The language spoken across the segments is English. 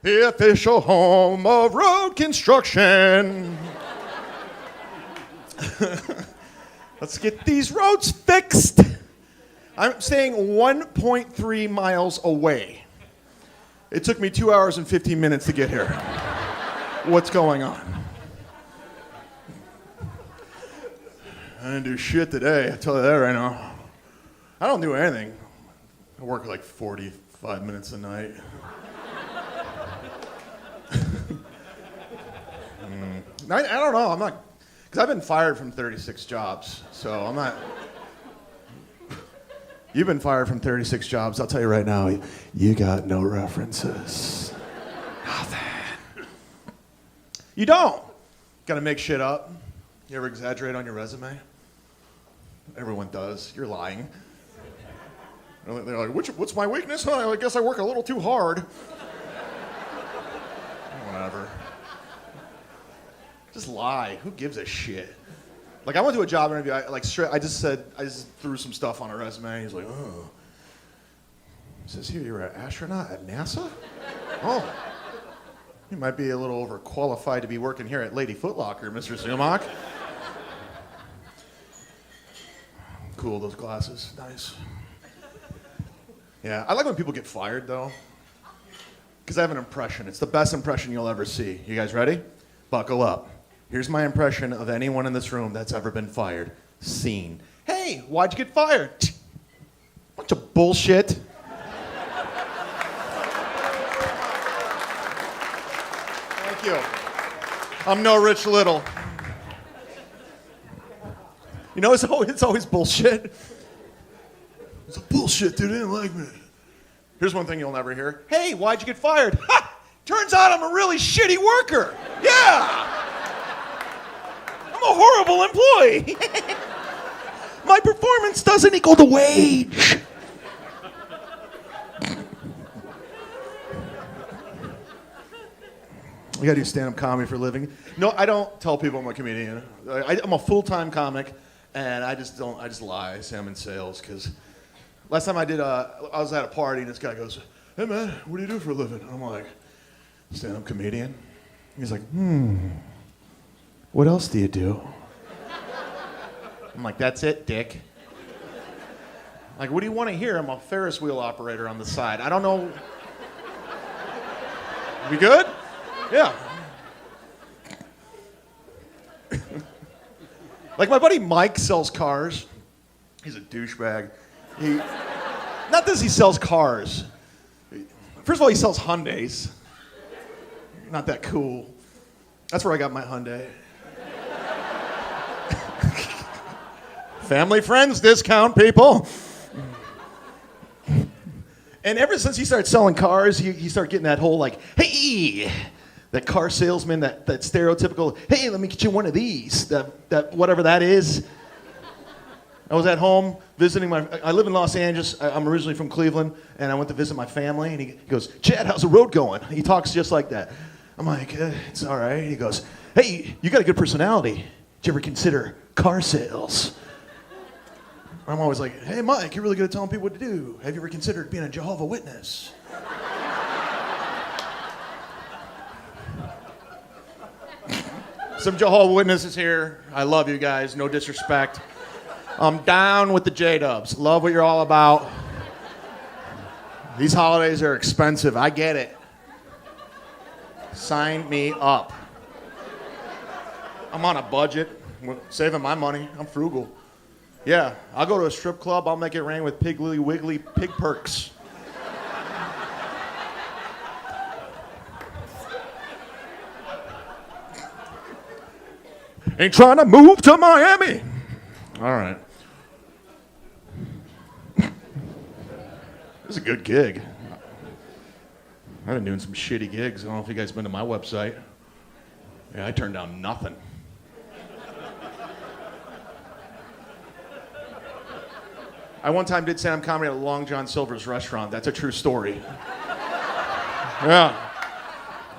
the official home of road construction. Let's get these roads fixed. I'm staying 1.3 miles away. It took me 2 hours and 15 minutes to get here. What's going on? I didn't do shit today, I tell you that right now. I don't do anything. I work like 45 minutes a night. I don't know, I'm not, because I've been fired from 36 jobs, so I'm not. You've been fired from 36 jobs, I'll tell you right now, you got no references. Nothing. You don't. Gotta make shit up. You ever exaggerate on your resume? Everyone does. You're lying. They're like, what's my weakness? I guess I work a little too hard. Whatever. Just lie. Who gives a shit? Like, I went to a job interview. I just threw some stuff on a resume. He's like, oh. It says here you're an astronaut at NASA? Oh. You might be a little overqualified to be working here at Lady Foot Locker, Mr. Zumock. Cool, those glasses. Nice. Yeah, I like when people get fired, though. Because I have an impression. It's the best impression you'll ever see. You guys ready? Buckle up. Here's my impression of anyone in this room that's ever been fired. Scene. Hey, why'd you get fired? Bunch of bullshit. Thank you. I'm no Rich Little. You know, it's always bullshit. It's a bullshit, dude. They didn't like me. Here's one thing you'll never hear. Hey, why'd you get fired? Ha! Turns out I'm a really shitty worker. Yeah! I'm a horrible employee. My performance doesn't equal the wage. You gotta do stand-up comedy for a living. No, I don't tell people I'm a comedian. I'm a full-time comic, and I just lie. I say I'm in sales, because last time I was at a party, and this guy goes, hey man, what do you do for a living? And I'm like, stand-up comedian. He's like, what else do you do? I'm like, that's it, dick. Like, what do you want to hear? I'm a Ferris wheel operator on the side. I don't know. We good? Yeah. Like, my buddy Mike sells cars. He's a douchebag. Not that he sells cars. First of all, he sells Hyundais. Not that cool. That's where I got my Hyundai. Family friends discount, people. And ever since he started selling cars, he started getting that whole like, hey, that car salesman, that stereotypical, hey, let me get you one of these, that whatever that is. I was at home visiting I live in Los Angeles. I'm originally from Cleveland, and I went to visit my family, and he goes, Chad, how's the road going? He talks just like that. I'm like, it's all right. He goes, hey, you got a good personality. Did you ever consider car sales? I'm always like, hey, Mike, you're really good at telling people what to do. Have you ever considered being a Jehovah's Witness? Some Jehovah's Witnesses here. I love you guys. No disrespect. I'm down with the J-dubs. Love what you're all about. These holidays are expensive. I get it. Sign me up. I'm on a budget. Saving my money. I'm frugal. Yeah, I'll go to a strip club. I'll make it rain with Piggly Wiggly pig perks. Ain't trying to move to Miami. All right. This is a good gig. I've been doing some shitty gigs. I don't know if you guys have been to my website. Yeah, I turned down nothing. I one time did stand-up comedy at Long John Silver's restaurant. That's a true story. Yeah.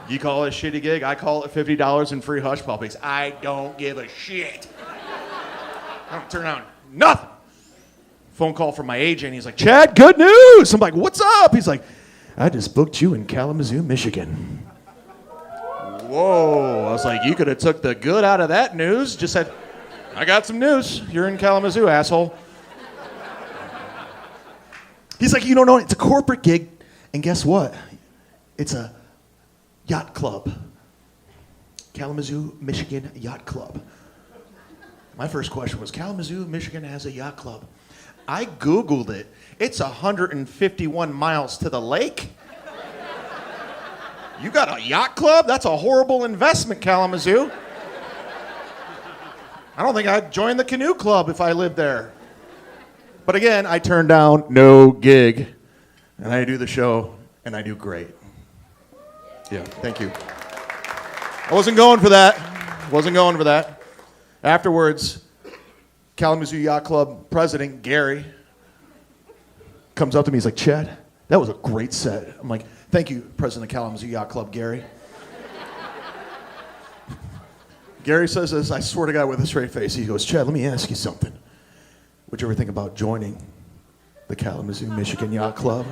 You call it a shitty gig, I call it $50 and free hush puppies. I don't give a shit. I don't turn down nothing. Phone call from my agent. He's like, Chad, good news. I'm like, what's up? He's like, I just booked you in Kalamazoo, Michigan. Whoa. I was like, you could have took the good out of that news. Just said, I got some news. You're in Kalamazoo, asshole. He's like, you don't know, it's a corporate gig. And guess what? It's a yacht club. Kalamazoo, Michigan Yacht Club. My first question was, Kalamazoo, Michigan has a yacht club. I Googled it. It's 151 miles to the lake. You got a yacht club? That's a horrible investment, Kalamazoo. I don't think I'd join the canoe club if I lived there. But again, I turned down no gig. And I do the show, and I do great. Yeah, thank you. I wasn't going for that. Afterwards, Kalamazoo Yacht Club president, Gary, comes up to me. He's like, Chad, that was a great set. I'm like, thank you, president of Kalamazoo Yacht Club, Gary. Gary says this, I swear to God, with a straight face. He goes, Chad, let me ask you something. Would you ever think about joining the Kalamazoo, Michigan Yacht Club?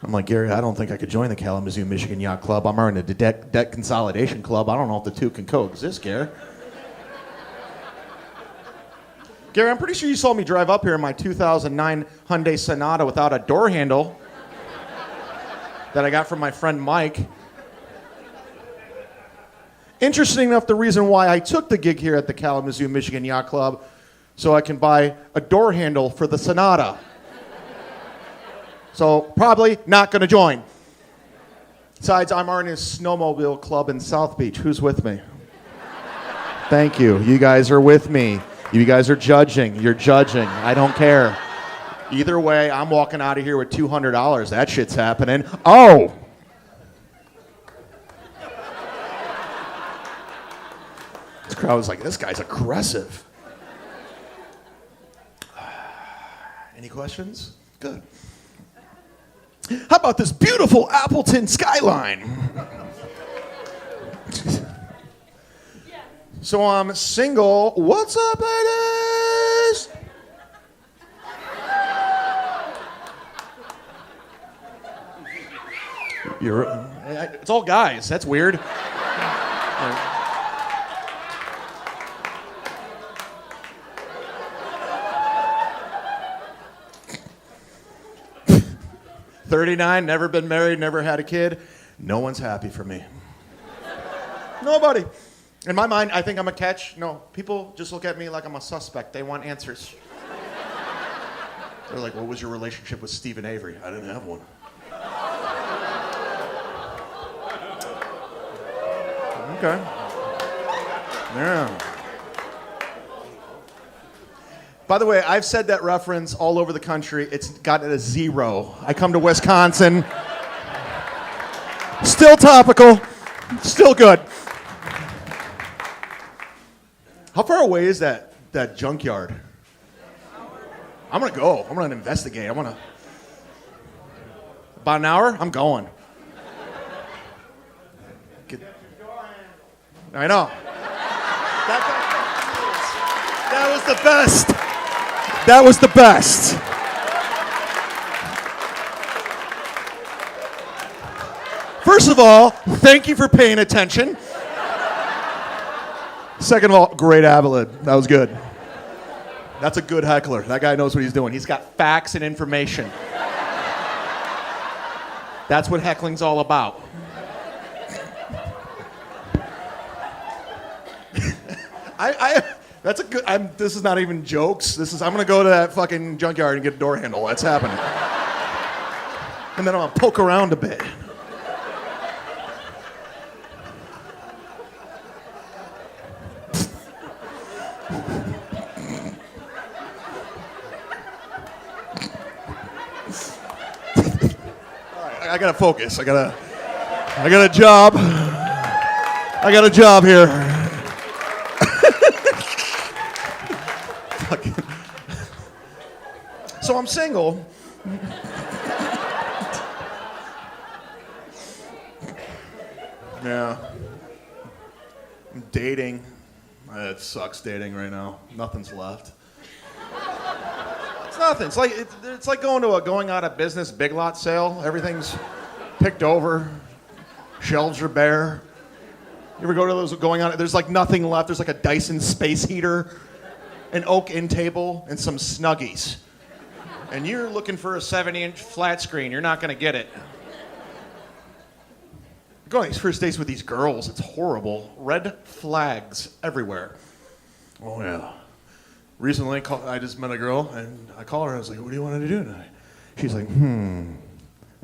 I'm like, Gary, I don't think I could join the Kalamazoo, Michigan Yacht Club. I'm already in the debt consolidation club. I don't know if the two can coexist, Gary. Gary, I'm pretty sure you saw me drive up here in my 2009 Hyundai Sonata without a door handle that I got from my friend Mike. Interesting enough, the reason why I took the gig here at the Kalamazoo, Michigan Yacht Club, so I can buy a door handle for the Sonata. So probably not going to join. Besides, I'm already in a snowmobile club in South Beach. Who's with me? Thank you. You guys are with me. You guys are judging. You're judging. I don't care. Either way, I'm walking out of here with $200. That shit's happening. Oh! This crowd was like, this guy's aggressive. Any questions? Good. How about this beautiful Appleton skyline? So I'm single. What's up, ladies? It's all guys. That's weird. 39, never been married, never had a kid. No one's happy for me. Nobody. In my mind, I think I'm a catch. No, people just look at me like I'm a suspect. They want answers. They're like, what was your relationship with Stephen Avery? I didn't have one. Okay. Yeah. By the way, I've said that reference all over the country. It's gotten a 0. I come to Wisconsin. Still topical. Still good. How far away is that junkyard? I'm going to go. I'm going to investigate. About an hour? I'm going. I know. That was the best. That was the best. First of all, thank you for paying attention. Second of all, great ad-lib. That was good. That's a good heckler. That guy knows what he's doing. He's got facts and information. That's what heckling's all about. That's a good. This is not even jokes. I'm gonna go to that fucking junkyard and get a door handle. That's happening. And then I'm gonna poke around a bit. I gotta focus. I got a job. I got a job here. So I'm single. Yeah. I'm dating. It sucks dating right now. Nothing's left. It's nothing. It's like going to a going out of business Big Lot sale. Everything's picked over. Shelves are bare. You ever go to those going on? There's like nothing left. There's like a Dyson space heater, an oak end table, and some Snuggies. And you're looking for a 70-inch flat screen. You're not going to get it. Going on these first dates with these girls. It's horrible. Red flags everywhere. Oh, yeah. Recently, I just met a girl, and I called her. I was like, what do you want to do tonight? She's like, And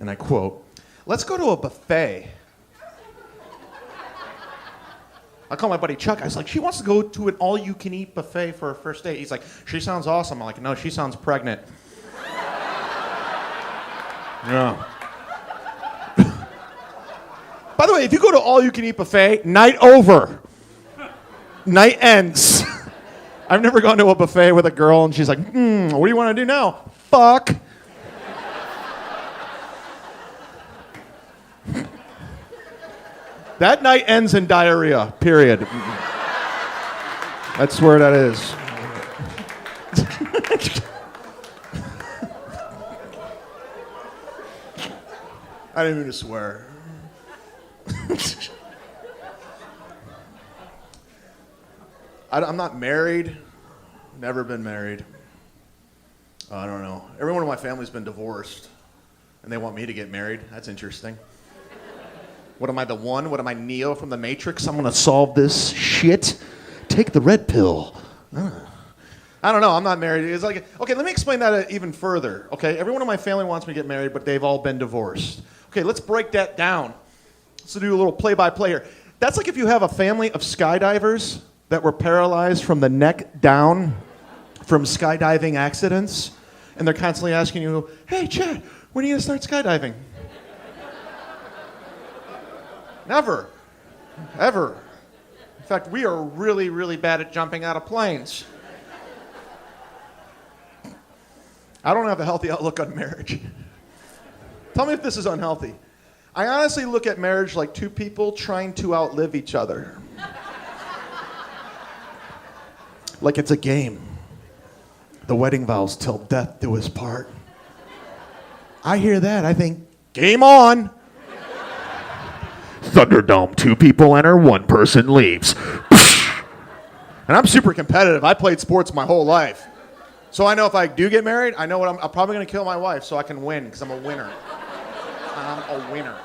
I quote, let's go to a buffet. I called my buddy Chuck. I was like, she wants to go to an all-you-can-eat buffet for her first date. He's like, she sounds awesome. I'm like, no, she sounds pregnant. Yeah. By the way, if you go to all-you-can-eat buffet, night over. Night ends. I've never gone to a buffet with a girl and she's like, what do you want to do now? Fuck. That night ends in diarrhea, period. That's where that is. I didn't mean to swear. I'm not married. Never been married. I don't know. Everyone in my family's been divorced, and they want me to get married. That's interesting. What am I, the one? What am I, Neo from the Matrix? I'm gonna solve this shit. Take the red pill. I don't know. I'm not married. It's like, okay, let me explain that even further. Okay, everyone in my family wants me to get married, but they've all been divorced. Okay, let's break that down. Let's do a little play-by-play here. That's like if you have a family of skydivers that were paralyzed from the neck down from skydiving accidents, and they're constantly asking you, hey, Chad, when are you going to start skydiving? Never. Ever. In fact, we are really, really bad at jumping out of planes. I don't have a healthy outlook on marriage. Tell me if this is unhealthy. I honestly look at marriage like two people trying to outlive each other. Like it's a game. The wedding vows till death do us part. I hear that, I think, game on. Thunderdome, 2 people enter, 1 person leaves. And I'm super competitive. I played sports my whole life. So I know if I do get married, I know what I'm probably going to kill my wife so I can win, because I'm a winner. I'm a winner.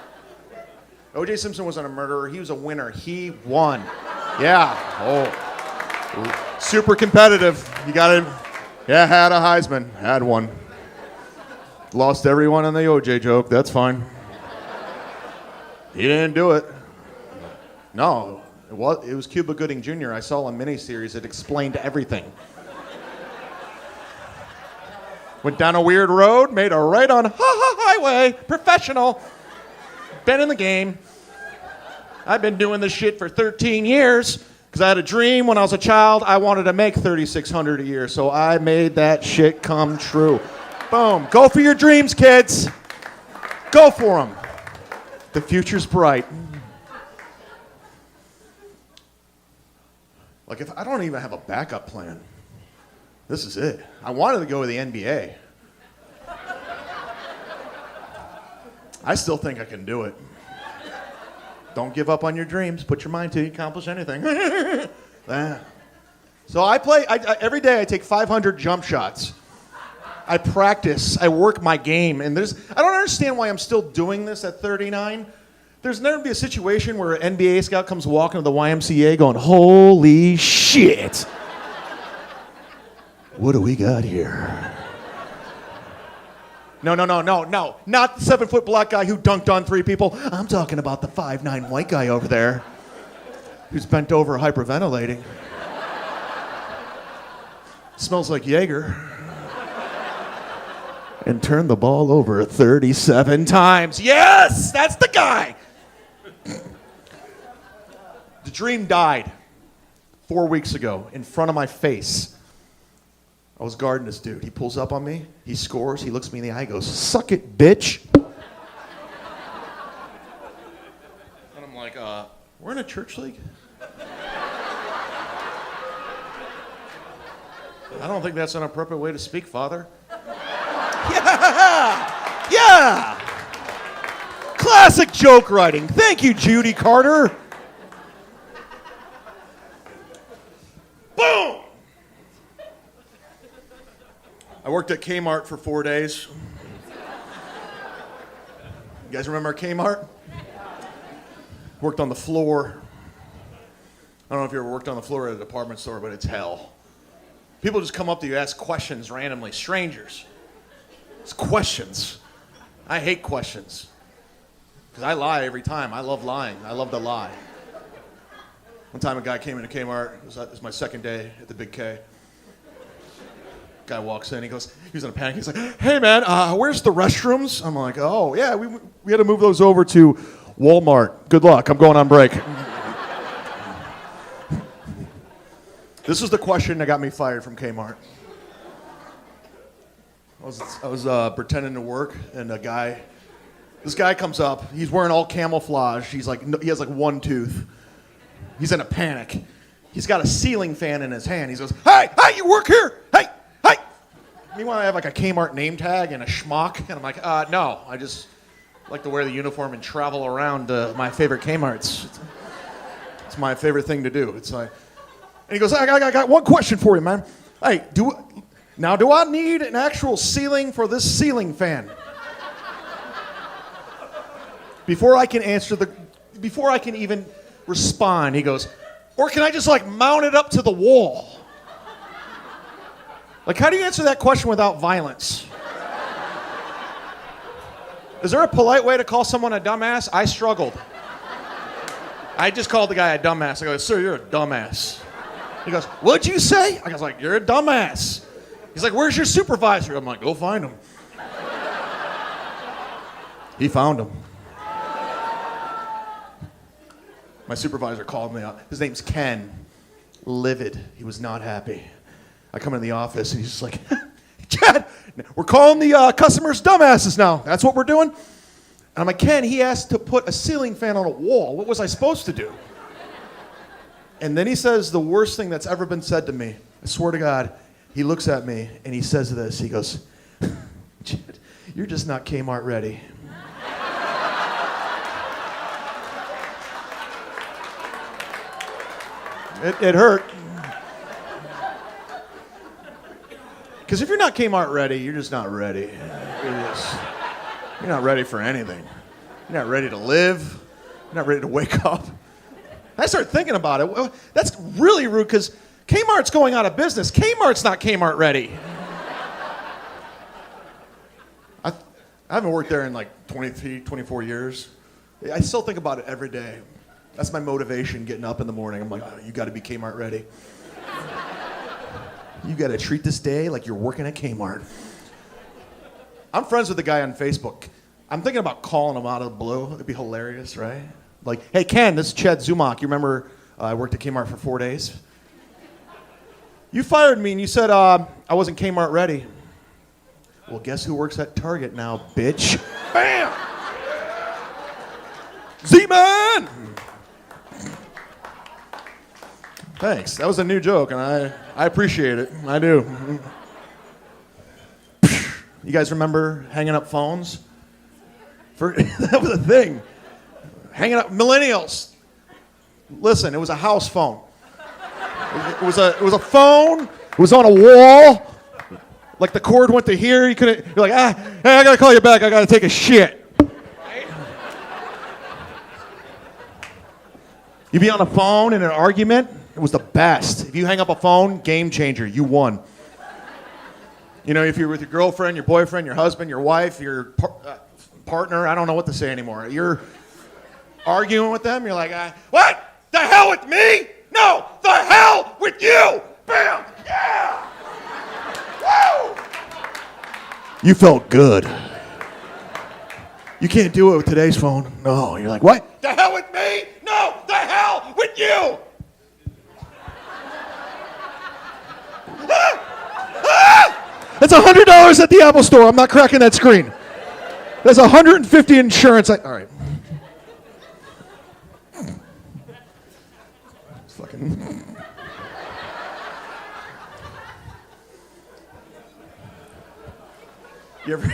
O.J. Simpson wasn't a murderer. He was a winner. He won. Yeah. Oh. Super competitive. You got to, yeah, had a Heisman. Had one. Lost everyone on the O.J. joke. That's fine. He didn't do it. No. It was Cuba Gooding Jr. I saw a miniseries that explained everything. Went down a weird road, made a right on highway. Professional. Been in the game. I've been doing this shit for 13 years because I had a dream when I was a child. I wanted to make $3,600 a year, so I made that shit come true. Boom. Go for your dreams, kids. Go for them. The future's bright. Like, if I don't even have a backup plan, this is it. I wanted to go with the NBA. I still think I can do it. Don't give up on your dreams. Put your mind to it. Accomplish anything. So I play, every day I take 500 jump shots. I practice. I work my game. And I don't understand why I'm still doing this at 39. There's never be a situation where an NBA scout comes walking to the YMCA going, holy shit. What do we got here? No. Not the 7-foot black guy who dunked on 3 people. I'm talking about the 5'9" white guy over there who's bent over hyperventilating. Smells like Jaeger. And turned the ball over 37 times. Yes, that's the guy. The dream died 4 weeks ago in front of my face. I was guarding this dude. He pulls up on me. He scores. He looks me in the eye. He goes, suck it, bitch. And I'm like, we're in a church league? I don't think that's an appropriate way to speak, Father. Yeah! Yeah! Classic joke writing. Thank you, Judy Carter. Boom! I worked at Kmart for 4 days. You guys remember Kmart? Worked on the floor. I don't know if you ever worked on the floor at a department store, but it's hell. People just come up to you, ask questions randomly. Strangers. It's questions. I hate questions. Because I lie every time. I love lying. I love to lie. One time a guy came into Kmart. It was my second day at the Big K. Guy walks in. He was in a panic. He's like, "Hey, man, where's the restrooms?" I'm like, "Oh, yeah, we had to move those over to Walmart. Good luck. I'm going on break." This was the question that got me fired from Kmart. I was pretending to work, and this guy comes up. He's wearing all camouflage. He has like one tooth. He's in a panic. He's got a ceiling fan in his hand. He goes, "Hey, you work here? Hey!" Meanwhile, I have like a Kmart name tag and a schmuck, and I'm like, no, I just like to wear the uniform and travel around my favorite Kmarts. It's my favorite thing to do. It's like, and he goes, I got one question for you, man. Hey, do I need an actual ceiling for this ceiling fan? Before I can even respond, he goes, or can I just like mount it up to the wall? Like, how do you answer that question without violence? Is there a polite way to call someone a dumbass? I struggled. I just called the guy a dumbass. I go, "Sir, you're a dumbass." He goes, "What'd you say?" I was like, "You're a dumbass." He's like, "Where's your supervisor?" I'm like, "Go find him." He found him. My supervisor called me out. His name's Ken. Livid. He was not happy. I come in the office, and he's just like, "Chad, we're calling the customers dumbasses now. That's what we're doing?" And I'm like, "Ken, he asked to put a ceiling fan on a wall. What was I supposed to do?" And then he says the worst thing that's ever been said to me. I swear to God. He looks at me, and he says this. He goes, "Chad, you're just not Kmart ready." It hurt. Because if you're not Kmart ready, you're just not ready. You're not ready for anything. You're not ready to live. You're not ready to wake up. I started thinking about it. Well, that's really rude because Kmart's going out of business. Kmart's not Kmart ready. I haven't worked there in like 23, 24 years. I still think about it every day. That's my motivation getting up in the morning. I'm like, "Oh, you got to be Kmart ready. You got to treat this day like you're working at Kmart." I'm friends with the guy on Facebook. I'm thinking about calling him out of the blue. It'd be hilarious, right? Like, "Hey, Ken, this is chad-zumock. You remember I worked at Kmart for 4 days? You fired me and you said I wasn't Kmart ready. Well, guess who works at Target now, bitch?" Bam! Z-Man! Thanks. That was a new joke, and I appreciate it. I do. You guys remember hanging up phones? That was a thing. Hanging up millennials. Listen, it was a house phone. It was a phone. It was on a wall. Like the cord went to here. You're like, hey, I gotta call you back. I gotta take a shit. You'd be on a phone in an argument. It was the best. If you hang up a phone, game changer. You won. You know, if you're with your girlfriend, your boyfriend, your husband, your wife, your partner, I don't know what to say anymore. You're arguing with them. You're like, what? The hell with me? No, the hell with you. Bam. Yeah. Woo. You felt good. You can't do it with today's phone. No. You're like, what? The hell with me? No, the hell with you. That's $100 at the Apple store. I'm not cracking that screen. That's $150 insurance. All right. Fucking. You ever,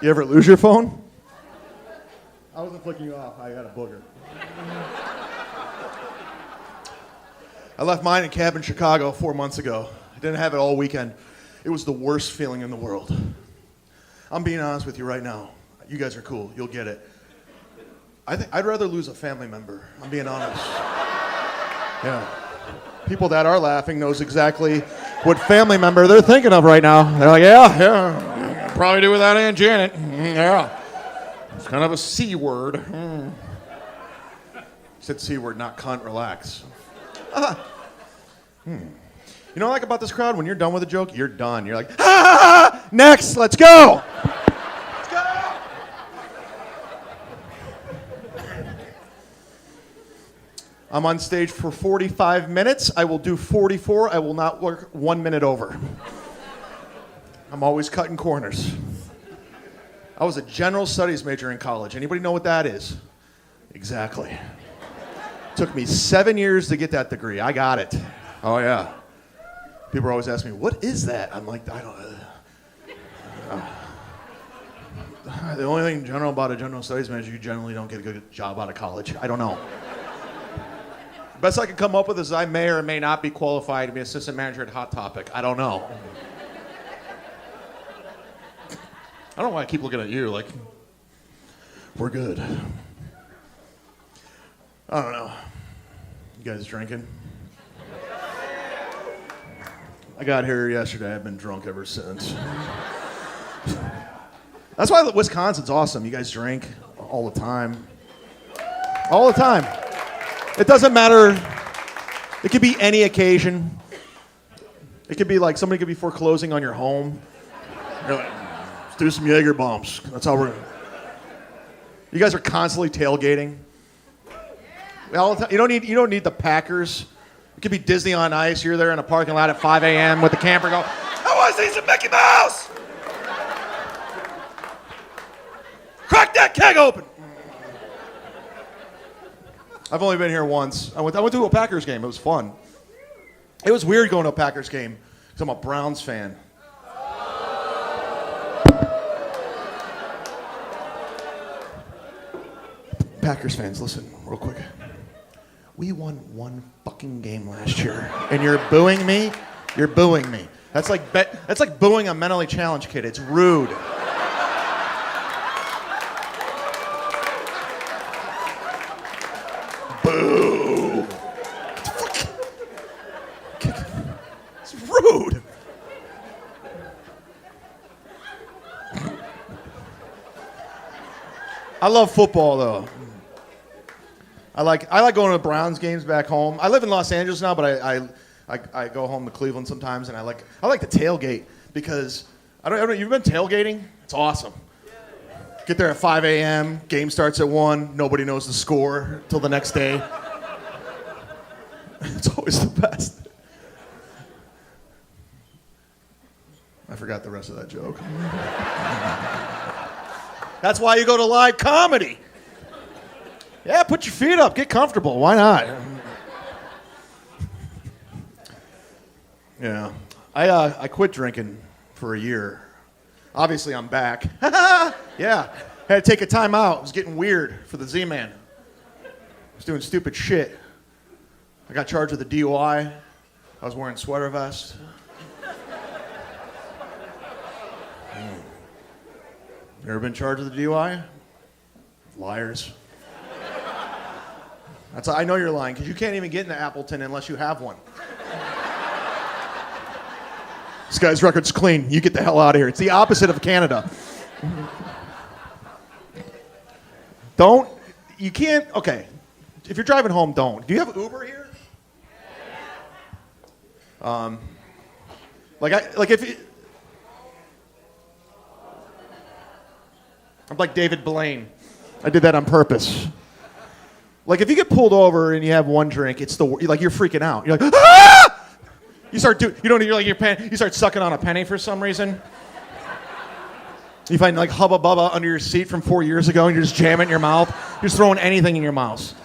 you ever lose your phone? I wasn't flicking you off. I got a booger. I left mine in a cab in Chicago 4 months ago. I didn't have it all weekend. It was the worst feeling in the world. I'm being honest with you right now. You guys are cool. You'll get it. I'd rather lose a family member. I'm being honest. Yeah. People that are laughing knows exactly what family member they're thinking of right now. They're like, yeah, probably do without Aunt Janet. Yeah. It's kind of a C word. Said C word, not cunt, relax. You know what I like about this crowd? When you're done with a joke, you're done. You're like, next, let's go. Let's go. I'm on stage for 45 minutes. I will do 44. I will not work 1 minute over. I'm always cutting corners. I was a general studies major in college. Anybody know what that is? Exactly. Took me 7 years to get that degree. I got it. Oh, yeah. People always ask me, what is that? I'm like, I don't know. The only thing general about a general studies major, you generally don't get a good job out of college. I don't know. Best I can come up with is I may or may not be qualified to be assistant manager at Hot Topic. I don't know. I don't know why I keep looking at you like, we're good. I don't know. You guys drinking? I got here yesterday. I've been drunk ever since. That's why Wisconsin's awesome. You guys drink all the time. All the time. It doesn't matter. It could be any occasion. It could be like somebody could be foreclosing on your home. You're like, let's do some Jaeger bombs. That's how we're. You guys are constantly tailgating. All the time. You don't need the Packers. It could be Disney on Ice. You're there in a parking lot at 5 a.m. with the camper go, I want to see some Mickey Mouse! Crack that keg open! I've only been here once. I went to a Packers game. It was fun. It was weird going to a Packers game because I'm a Browns fan. Packers fans, listen real quick. We won one fucking game last year, and you're booing me? You're booing me. That's like booing a mentally challenged kid. It's rude. Boo! It's rude. I love football though. I like going to the Browns games back home. I live in Los Angeles now, but I go home to Cleveland sometimes, and I like the tailgate because I don't you've been tailgating? It's awesome. Get there at 5 a.m. Game starts at 1. Nobody knows the score till the next day. It's always the best. I forgot the rest of that joke. That's why you go to live comedy. Yeah, put your feet up. Get comfortable. Why not? Yeah. I quit drinking for a year. Obviously, I'm back. Yeah. Had to take a time out. It was getting weird for the Z-Man. I was doing stupid shit. I got charged with a DUI. I was wearing sweater vest. You ever been charged with a DUI? Liars. I know you're lying, because you can't even get into Appleton unless you have one. This guy's record's clean. You get the hell out of here. It's the opposite of Canada. You can't, okay. If you're driving home, don't. Do you have Uber here? I'm like David Blaine. I did that on purpose. Like if you get pulled over and you have one drink, you're freaking out. You're like, ah! You start you start sucking on a penny for some reason. You find like Hubba Bubba under your seat from 4 years ago and you just jam it in your mouth. You're just throwing anything in your mouth.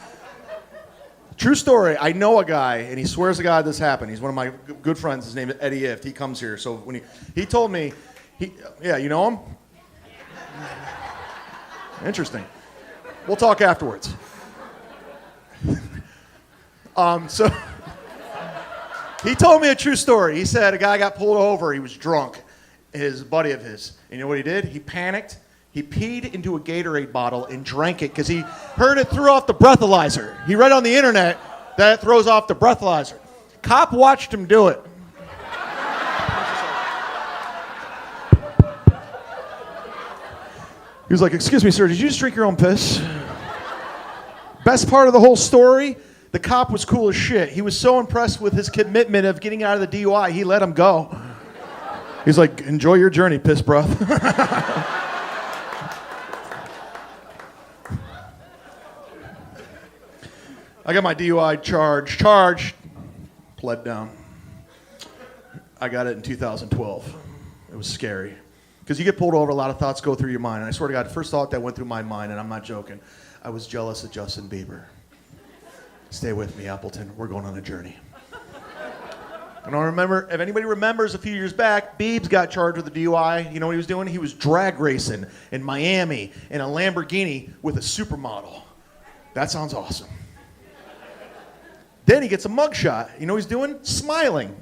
True story. I know a guy, and he swears to God this happened. He's one of my good friends. His name is Eddie Ift. He comes here. So when he told me, Yeah, you know him? Interesting. We'll talk afterwards. So he told me a true story. He said a guy got pulled over. He was drunk, his buddy of his. And you know what he did? He panicked. He peed into a Gatorade bottle and drank it because he heard it threw off the breathalyzer. He read on the internet that it throws off the breathalyzer. Cop watched him do it. He was like, "Excuse me, sir, did you just drink your own piss?" Best part of the whole story, the cop was cool as shit. He was so impressed with his commitment of getting out of the DUI, he let him go. He's like, "Enjoy your journey, piss breath." I got my DUI charged, pled down. I got it in 2012. It was scary. Because you get pulled over, a lot of thoughts go through your mind. And I swear to God, the first thought that went through my mind, and I'm not joking, I was jealous of Justin Bieber. Stay with me, Appleton. We're going on a journey. And I remember, if anybody remembers a few years back, Biebs got charged with a DUI. You know what he was doing? He was drag racing in Miami in a Lamborghini with a supermodel. That sounds awesome. Then he gets a mugshot. You know what he's doing? Smiling.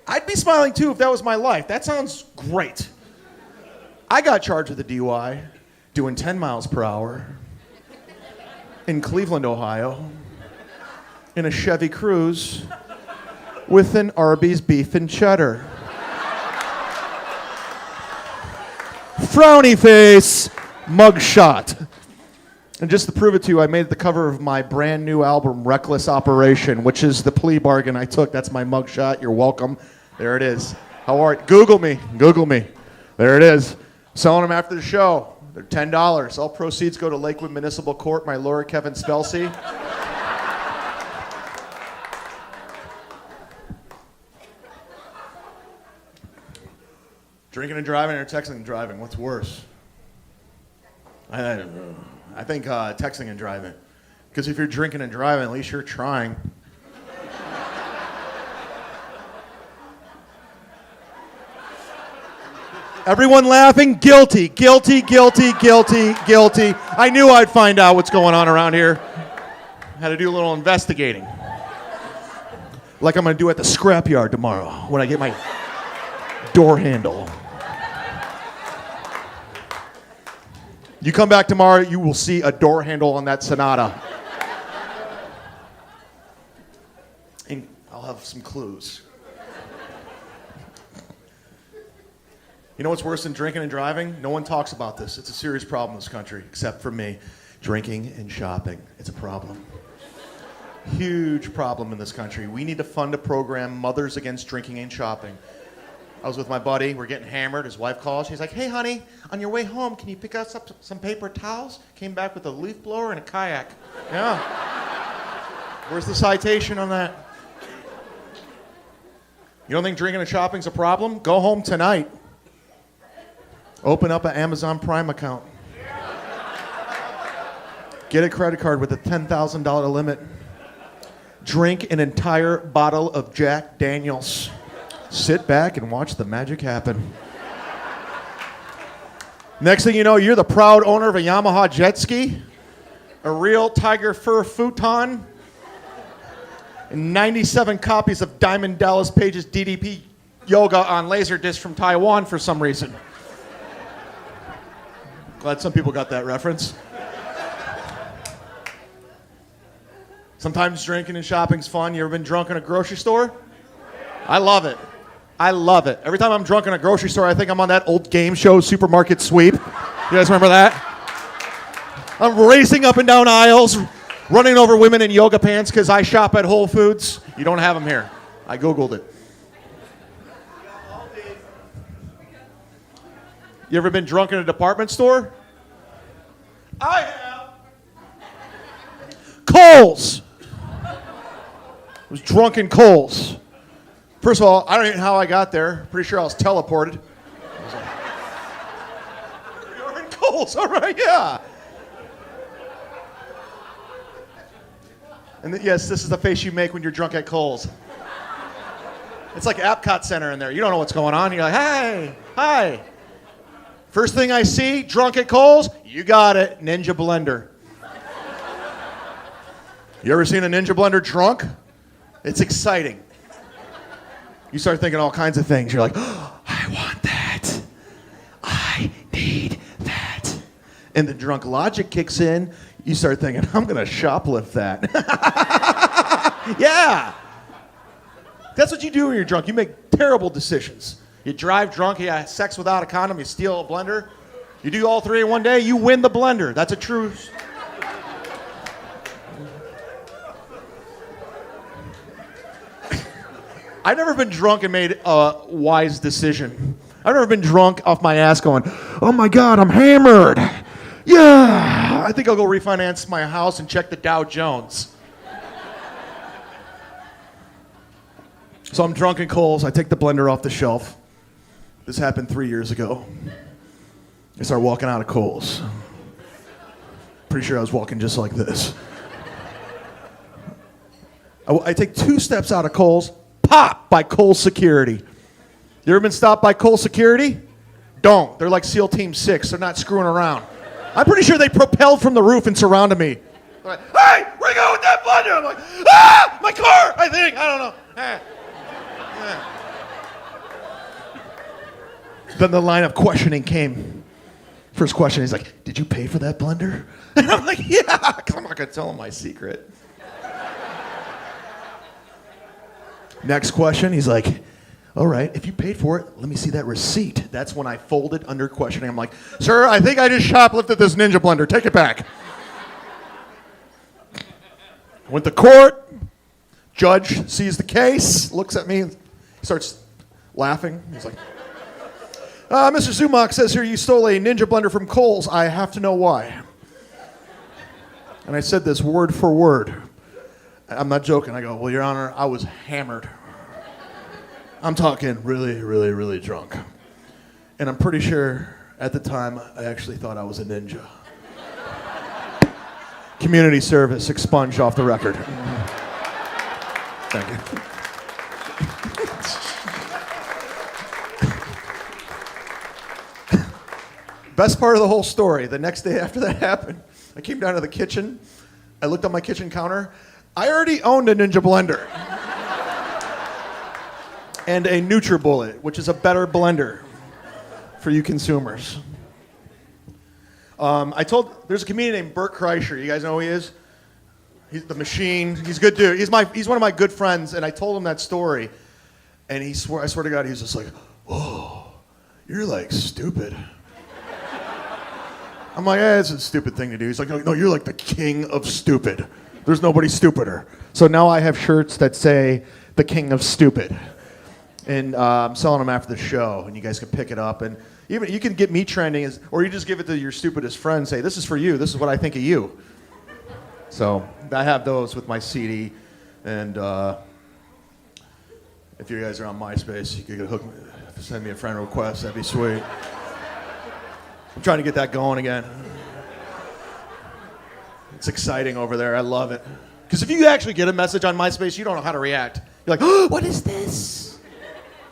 I'd be smiling too if that was my life. That sounds great. I got charged with a DUI doing 10 miles per hour in Cleveland, Ohio, in a Chevy Cruze with an Arby's beef and cheddar. Frowny face, mugshot. And just to prove it to you, I made the cover of my brand new album, Reckless Operation, which is the plea bargain I took. That's my mugshot. You're welcome. There it is. How are you? Google me. Google me. There it is. Selling them after the show. They're $10. All proceeds go to Lakewood Municipal Court, my lawyer, Kevin Spelsey. Drinking and driving or texting and driving? What's worse? I think texting and driving. Because if you're drinking and driving, at least you're trying. Everyone laughing? Guilty, guilty, guilty, guilty, guilty. I knew I'd find out what's going on around here. Had to do a little investigating. Like I'm going to do at the scrapyard tomorrow when I get my door handle. You come back tomorrow, you will see a door handle on that Sonata. And I'll have some clues. You know what's worse than drinking and driving? No one talks about this. It's a serious problem in this country, except for me. Drinking and shopping. It's a problem. Huge problem in this country. We need to fund a program, Mothers Against Drinking and Shopping. I was with my buddy. We're getting hammered. His wife calls. She's like, "Hey, honey, on your way home, can you pick us up some paper towels?" Came back with a leaf blower and a kayak. Yeah. Where's the citation on that? You don't think drinking and shopping's a problem? Go home tonight. Open up an Amazon Prime account. Get a credit card with a $10,000 limit. Drink an entire bottle of Jack Daniels. Sit back and watch the magic happen. Next thing you know, you're the proud owner of a Yamaha jet ski, a real tiger fur futon, and 97 copies of Diamond Dallas Page's DDP yoga on Laserdisc from Taiwan for some reason. Glad some people got that reference. Sometimes drinking and shopping's fun. You ever been drunk in a grocery store? I love it. I love it. Every time I'm drunk in a grocery store, I think I'm on that old game show, Supermarket Sweep. You guys remember that? I'm racing up and down aisles, running over women in yoga pants because I shop at Whole Foods. You don't have them here. I Googled it. You ever been drunk in a department store? I have. Kohl's. I was drunk in Kohl's. First of all, I don't even know how I got there. Pretty sure I was teleported. You're in Kohl's, all right, yeah. And yes, this is the face you make when you're drunk at Kohl's. It's like Epcot Center in there. You don't know what's going on. You're like, hey. Hi. First thing I see, drunk at Kohl's, you got it, Ninja blender. You ever seen a Ninja blender drunk? It's exciting. You start thinking all kinds of things. You're like, oh, I want that. I need that. And the drunk logic kicks in. You start thinking, I'm going to shoplift that. Yeah. That's what you do when you're drunk. You make terrible decisions. You drive drunk, you have sex without a condom, you steal a blender. You do all three in one day, you win the blender. That's a true... I've never been drunk and made a wise decision. I've never been drunk off my ass going, oh my God, I'm hammered. Yeah, I think I'll go refinance my house and check the Dow Jones. So I'm drunk in Kohl's. I take the blender off the shelf. This happened 3 years ago. I start walking out of Kohl's. Pretty sure I was walking just like this. I take 2 steps out of Kohl's. Pop by Kohl's security. You ever been stopped by Kohl's security? Don't. They're like SEAL Team 6. They're not screwing around. I'm pretty sure they propelled from the roof and surrounded me. They're like, hey, where you going with that blender? I'm like, ah, my car, I think. I don't know. Ah. Yeah. Then the line of questioning came. First question, he's like, did you pay for that blender? And I'm like, yeah, because I'm not going to tell him my secret. Next question, he's like, all right, if you paid for it, let me see that receipt. That's when I folded under questioning. I'm like, sir, I think I just shoplifted this Ninja blender. Take it back. Went to court. Judge sees the case, looks at me, starts laughing. He's like, Mr. Zumock says here you stole a Ninja blender from Kohl's. I have to know why. And I said this word for word. I'm not joking. I go, well, Your Honor, I was hammered. I'm talking really, really, really drunk. And I'm pretty sure at the time I actually thought I was a ninja. Community service expunged off the record. Thank you. Best part of the whole story, the next day after that happened, I came down to the kitchen. I looked on my kitchen counter. I already owned a Ninja blender. And a NutriBullet, which is a better blender for you consumers. There's a comedian named Bert Kreischer. You guys know who he is? He's the Machine. He's a good dude. He's one of my good friends, and I told him that story. And I swear to God, he was just like, oh, you're like stupid. I'm like, it's a stupid thing to do. He's like, no, you're like the king of stupid. There's nobody stupider. So now I have shirts that say the king of stupid. And I'm selling them after the show, and you guys can pick it up. And even you can get me trending, or you just give it to your stupidest friend and say, this is for you. This is what I think of you. So I have those with my CD. And if you guys are on MySpace, you could send me a friend request. That'd be sweet. I'm trying to get that going again. It's exciting over there. I love it. Because if you actually get a message on MySpace, you don't know how to react. You're like, oh, what is this?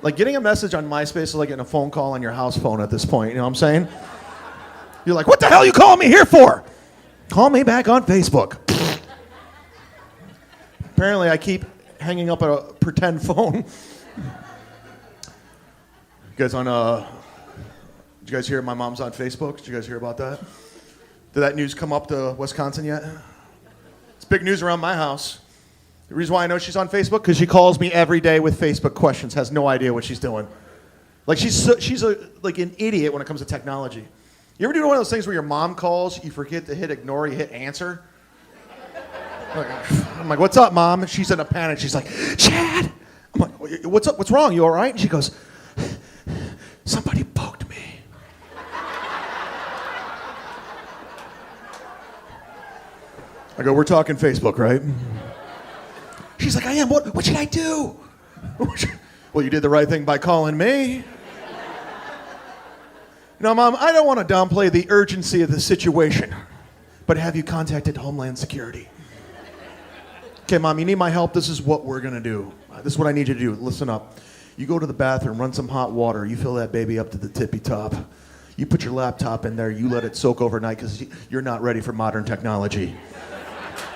Like getting a message on MySpace is like getting a phone call on your house phone at this point. You know what I'm saying? You're like, what the hell are you calling me here for? Call me back on Facebook. Apparently, I keep hanging up a pretend phone. You guys did you guys hear my mom's on Facebook? Did you guys hear about that? Did that news come up to Wisconsin yet? It's big news around my house. The reason why I know she's on Facebook, because she calls me every day with Facebook questions, has no idea what she's doing. Like she's like an idiot when it comes to technology. You ever do one of those things where your mom calls, you forget to hit ignore, you hit answer? I'm like, what's up, Mom? And she's in a panic. She's like, Chad. I'm like, what's up? What's wrong? You all right? And she goes, somebody poked me. I go, we're talking Facebook, right? She's like, I am. What should I do? Well, you did the right thing by calling me. No, Mom, I don't want to downplay the urgency of the situation, but have you contacted Homeland Security? Okay, Mom, you need my help. This is what we're going to do. This is what I need you to do. Listen up. You go to the bathroom, run some hot water, you fill that baby up to the tippy top. You put your laptop in there, you let it soak overnight because you're not ready for modern technology.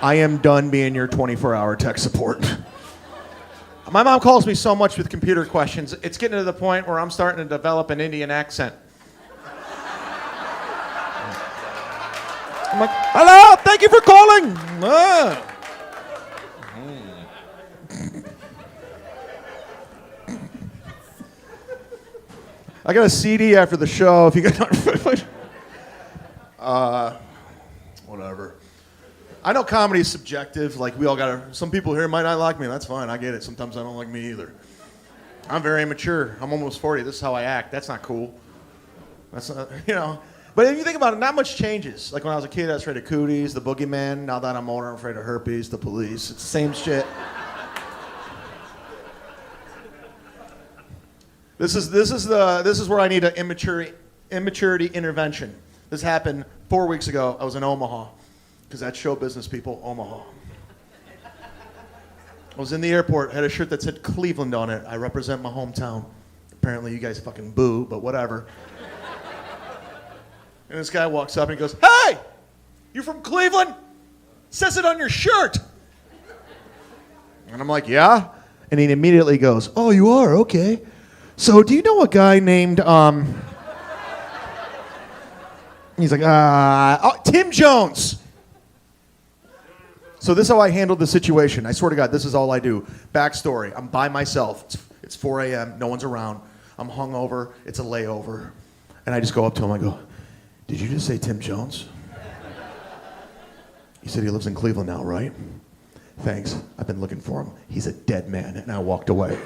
I am done being your 24-hour tech support. My mom calls me so much with computer questions, it's getting to the point where I'm starting to develop an Indian accent. I'm like, hello, thank you for calling. I got a CD after the show if you guys whatever. I know comedy is subjective. Like, we all got some people here might not like me. That's fine. I get it. Sometimes I don't like me either. I'm very immature. I'm almost 40. This is how I act. That's not cool. That's not, But if you think about it, not much changes. Like when I was a kid, I was afraid of cooties, the boogeyman. Now that I'm older, I'm afraid of herpes, the police. It's the same shit. This is where I need an immaturity intervention. This happened 4 weeks ago. I was in Omaha, because that's show business people, Omaha. I was in the airport, had a shirt that said Cleveland on it. I represent my hometown. Apparently you guys fucking boo, but whatever. And this guy walks up and he goes, "Hey, you from Cleveland? Says it on your shirt." And I'm like, "Yeah." And he immediately goes, "Oh, you are? Okay. So do you know a guy named, He's like, Tim Jones. So this is how I handled the situation. I swear to God, this is all I do. Backstory, I'm by myself. It's 4 a.m., no one's around. I'm hungover, it's a layover. And I just go up to him, I go, "Did you just say Tim Jones?" He said he lives in Cleveland now, right? "Thanks, I've been looking for him. He's a dead man." And I walked away.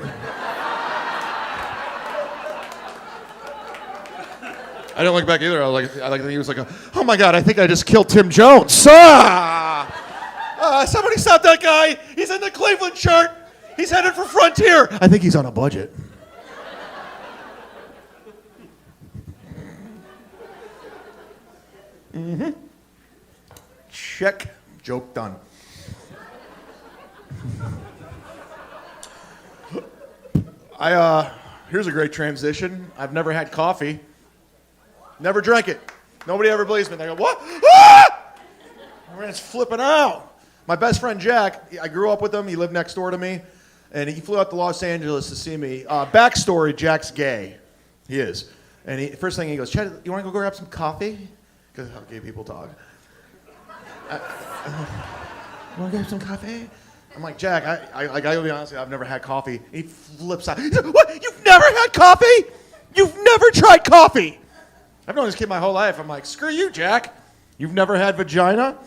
I didn't look back either. He was like, "Oh my God, I think I just killed Tim Jones." Somebody stop that guy. He's in the Cleveland shirt. He's headed for Frontier. I think he's on a budget. Mm-hmm. Check. Joke done. Here's a great transition. I've never had coffee. Never drank it. Nobody ever believes me. They go, "What?" Ah! Everyone's flipping out. My best friend Jack, I grew up with him. He lived next door to me. And he flew out to Los Angeles to see me. Backstory, Jack's gay. He is. And first thing he goes, "Chad, you want to go grab some coffee?" Because how gay people talk. "You want to grab some coffee?" I'm like, "Jack, I gotta be honest with you, I've never had coffee." And he flips out. He said, "What? You've never had coffee? You've never tried coffee?" I've known this kid my whole life. I'm like, "Screw you, Jack. You've never had vagina?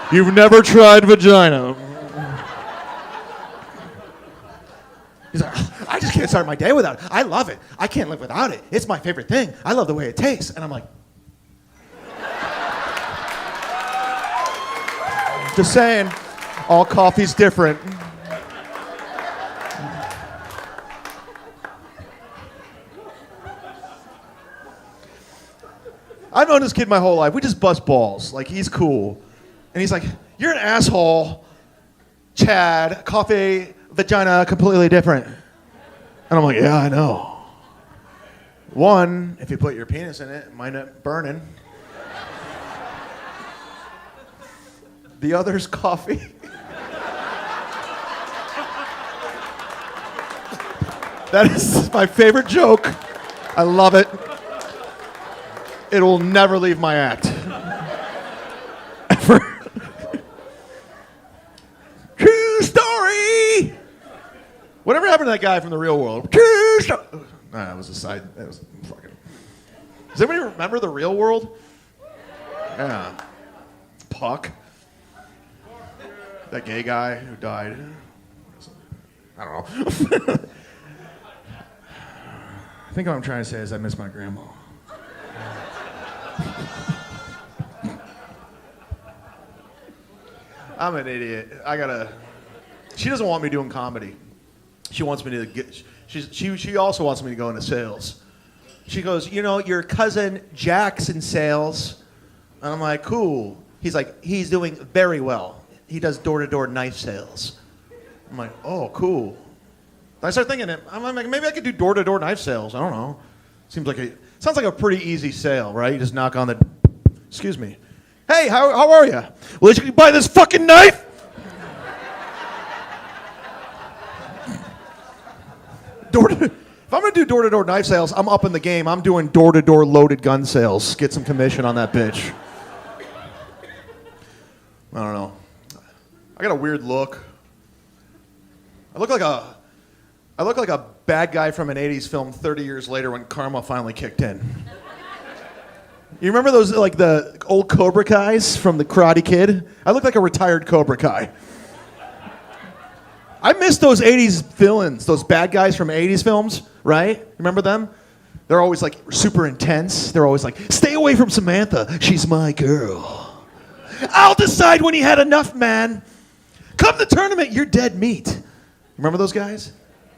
You've never tried vagina." He's like, "I just can't start my day without it. I love it. I can't live without it. It's my favorite thing. I love the way it tastes." And I'm like, just saying, all coffee's different. I've known this kid my whole life. We just bust balls. Like, he's cool. And he's like, "You're an asshole, Chad. Coffee, vagina, completely different." And I'm like, "Yeah, I know. One, if you put your penis in it, it might not burning. The other's coffee." That is my favorite joke. I love it. It will never leave my act. Ever. True story. Whatever happened to that guy from The Real World? True story. Nah, that was a side. That was fucking. Does anybody remember The Real World? Yeah. Puck. That gay guy who died. I don't know. I think what I'm trying to say is I miss my grandma. I'm an idiot. She doesn't want me doing comedy. She wants me to get. She also wants me to go into sales. She goes, "Your cousin Jack's in sales," and I'm like, "Cool." He's like, "He's doing very well. He does door-to-door knife sales." I'm like, "Oh, cool." I started thinking, I'm like, maybe I could do door-to-door knife sales. I don't know. Sounds like a pretty easy sale, right? You just knock on the, excuse me. Hey, how are you? Well, you buy this fucking knife? If I'm going to do door-to-door knife sales, I'm up in the game. I'm doing door-to-door loaded gun sales. Get some commission on that bitch. I don't know. I got a weird look. I look like a bad guy from an 80s film 30 years later when karma finally kicked in. You remember those, like the old Cobra Kais from the Karate Kid? I look like a retired Cobra Kai. I miss those 80s villains, those bad guys from 80s films, right? Remember them? They're always like super intense. They're always like, stay away from Samantha. She's my girl. I'll decide when he had enough, man. Come to the tournament, you're dead meat. Remember those guys?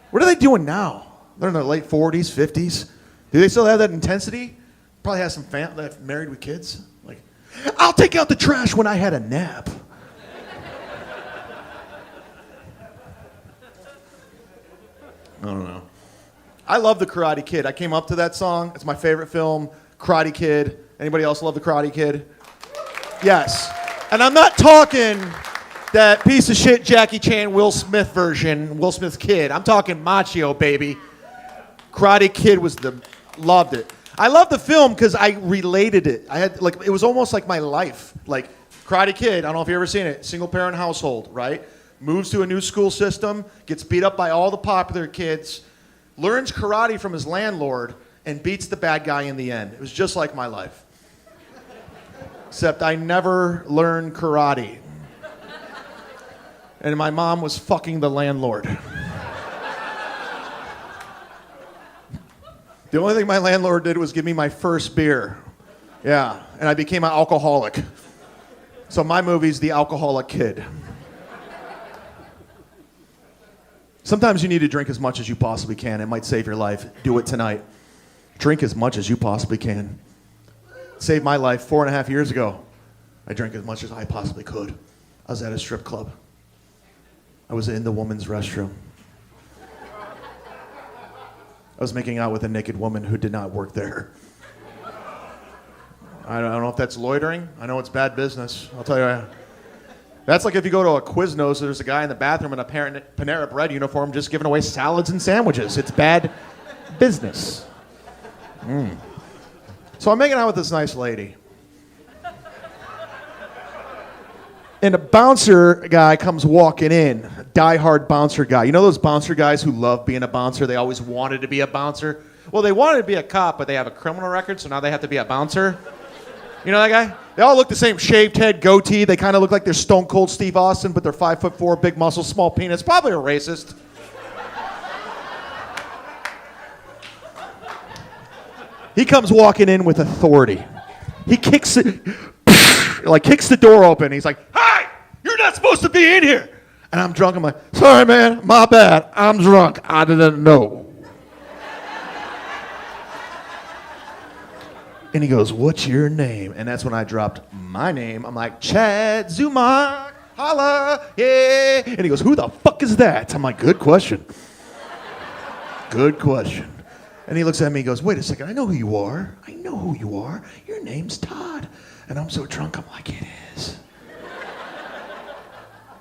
What are they doing now? They're in their late 40s, 50s. Do they still have that intensity? Probably have some family married with kids. Like, I'll take out the trash when I had a nap. I don't know. I love The Karate Kid. I came up to that song. It's my favorite film, Karate Kid. Anybody else love The Karate Kid? Yes. And I'm not talking that piece of shit Jackie Chan, Will Smith version, Will Smith's kid. I'm talking Machio, baby. Karate Kid loved it. I love the film because I related it. It was almost like my life. Like Karate Kid, I don't know if you've ever seen it, single parent household, right? Moves to a new school system, gets beat up by all the popular kids, learns karate from his landlord, and beats the bad guy in the end. It was just like my life. Except I never learned karate. And my mom was fucking the landlord. The only thing my landlord did was give me my first beer. Yeah, and I became an alcoholic. So my movie's The Alcoholic Kid. Sometimes you need to drink as much as you possibly can. It might save your life. Do it tonight. Drink as much as you possibly can. Saved my life 4.5 years ago. I drank as much as I possibly could. I was at a strip club. I was in the woman's restroom. I was making out with a naked woman who did not work there. I don't know if that's loitering. I know it's bad business. I'll tell you. That's like if you go to a Quiznos, there's a guy in the bathroom in a Panera Bread uniform just giving away salads and sandwiches. It's bad business. So I'm making out with this nice lady. And a bouncer guy comes walking in, a diehard bouncer guy. You know those bouncer guys who love being a bouncer? They always wanted to be a bouncer. Well, they wanted to be a cop, but they have a criminal record, so now they have to be a bouncer. You know that guy? They all look the same, shaved head, goatee. They kind of look like they're Stone Cold Steve Austin, but they're 5'4", big muscles, small penis. Probably a racist. He comes walking in with authority. He kicks the door open. He's like, "Hey, you're not supposed to be in here." And I'm drunk. I'm like, "Sorry, man, my bad. I'm drunk. I didn't know." And he goes, "What's your name?" And that's when I dropped my name. I'm like, "chad-zumock, holla, yeah." And he goes, "Who the fuck is that?" I'm like, "Good question. Good question." And he looks at me and goes, "Wait a second, I know who you are. I know who you are. Your name's Todd." And I'm so drunk, I'm like, "It is."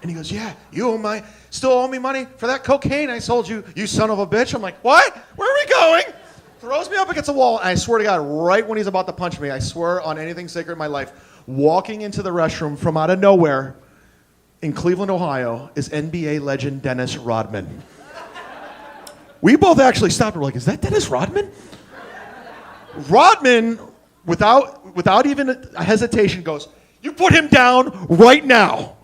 And he goes, "Yeah, you still owe me money for that cocaine I sold you, you son of a bitch." I'm like, "What? Where are we going?" Throws me up against a wall, and I swear to God, right when he's about to punch me, I swear on anything sacred in my life, walking into the restroom from out of nowhere in Cleveland, Ohio, is NBA legend Dennis Rodman. We both actually stopped and were like, "Is that Dennis Rodman?" Rodman, without even a hesitation, goes, "You put him down right now."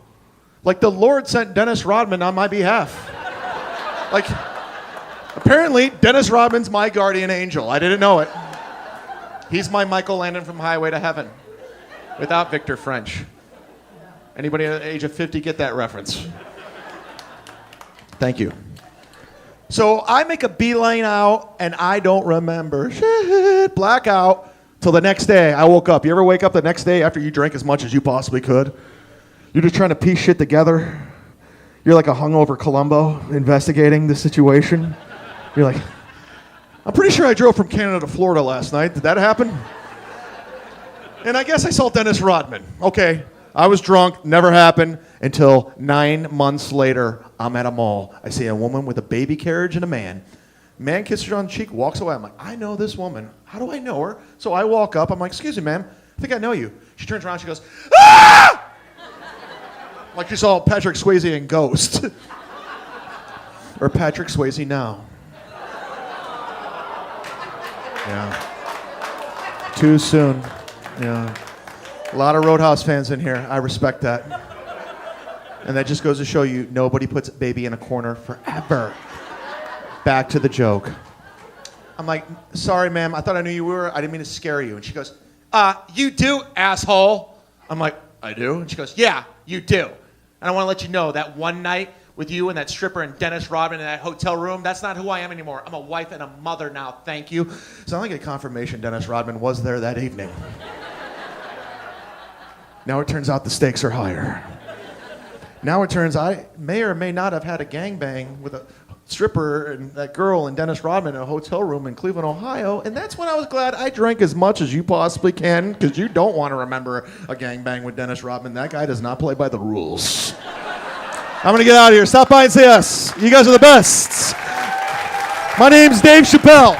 Like the Lord sent Dennis Rodman on my behalf. Like, apparently, Dennis Rodman's my guardian angel. I didn't know it. He's my Michael Landon from Highway to Heaven, without Victor French. Anybody at the age of 50 get that reference? Thank you. So I make a beeline out, and I don't remember shit. Blackout till the next day. I woke up. You ever wake up the next day after you drank as much as you possibly could? You're just trying to piece shit together. You're like a hungover Columbo investigating the situation. You're like, I'm pretty sure I drove from Canada to Florida last night. Did that happen? And I guess I saw Dennis Rodman. Okay, I was drunk, never happened, until 9 months later, I'm at a mall. I see a woman with a baby carriage and a man. Man kisses her on the cheek, walks away. I'm like, I know this woman. How do I know her? So I walk up. I'm like, excuse me, ma'am. I think I know you. She turns around. She goes, ah! Like she saw Patrick Swayze in Ghost. Or Patrick Swayze now. Yeah. Too soon. Yeah. A lot of Roadhouse fans in here. I respect that. And that just goes to show you, nobody puts baby in a corner forever. Back to the joke. I'm like, sorry, ma'am. I thought I knew you were. I didn't mean to scare you. And she goes, you do, asshole. I'm like, I do? And she goes, yeah, you do. And I want to let you know that one night with you and that stripper and Dennis Rodman in that hotel room, that's not who I am anymore. I'm a wife and a mother now. Thank you. So I get confirmation Dennis Rodman was there that evening. Now it turns out the stakes are higher. Now it turns I may or may not have had a gangbang with a stripper and that girl and Dennis Rodman in a hotel room in Cleveland, Ohio, and that's when I was glad I drank as much as you possibly can, because you don't want to remember a gangbang with Dennis Rodman. That guy does not play by the rules. I'm going to get out of here. Stop by and see us. You guys are the best. My name's Dave Chappelle.